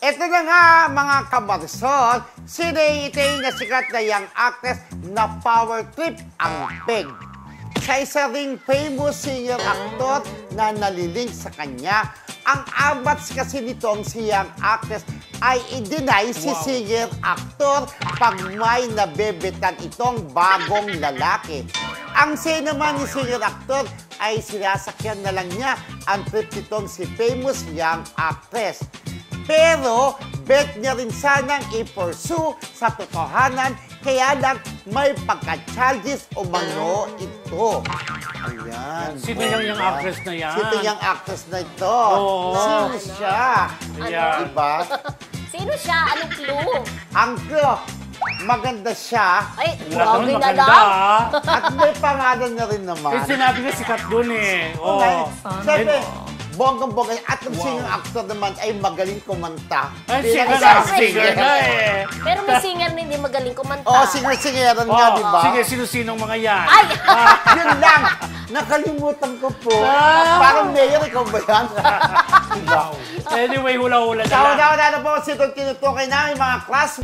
Ito na nga mga kabarsol, si Rey na sikat na young actress na power trip ang peg. Sa isa ring famous singer-actor na nalilink sa kanya, ang abats kasi nitong si young actress ay i-deny si singer-actor pag may nabebetan itong bagong lalaki. Ang say naman ni singer-actor ay sinasakyan na lang niya ang trip nitong si famous young actress. Pero, bet niya rin sanang i-pursue sa totohanan, kaya lang may pagka-childish umano ito. Ayan. Sino yung actress na yan? Sino yung actress na ito? Oo. Sino siya? Ayan. Diba? Sino siya? Anong clue? Ang clue, maganda siya. Ay, Grabe grabe na maganda, lang. ah. At may pangalan na rin naman. Eh, sinabi na sikat dun eh. Oh. Siyempre, bonggang-bongga. At ang singer-actor naman ay magaling kumanta. Ay, Bilang singer isang na, singer na eh. Pero may singer na hindi magaling kumanta. Oh, singer-singeran nga, Oh, di ba? sige, sino-sinong mga yan? Ay! Yun lang. Nakalimutan ko po. Ah. Parang mayor, ikaw ba yan? Diba? Anyway, hula-hula na lang. Sawa na po, sitong tinutukoy namin mga class.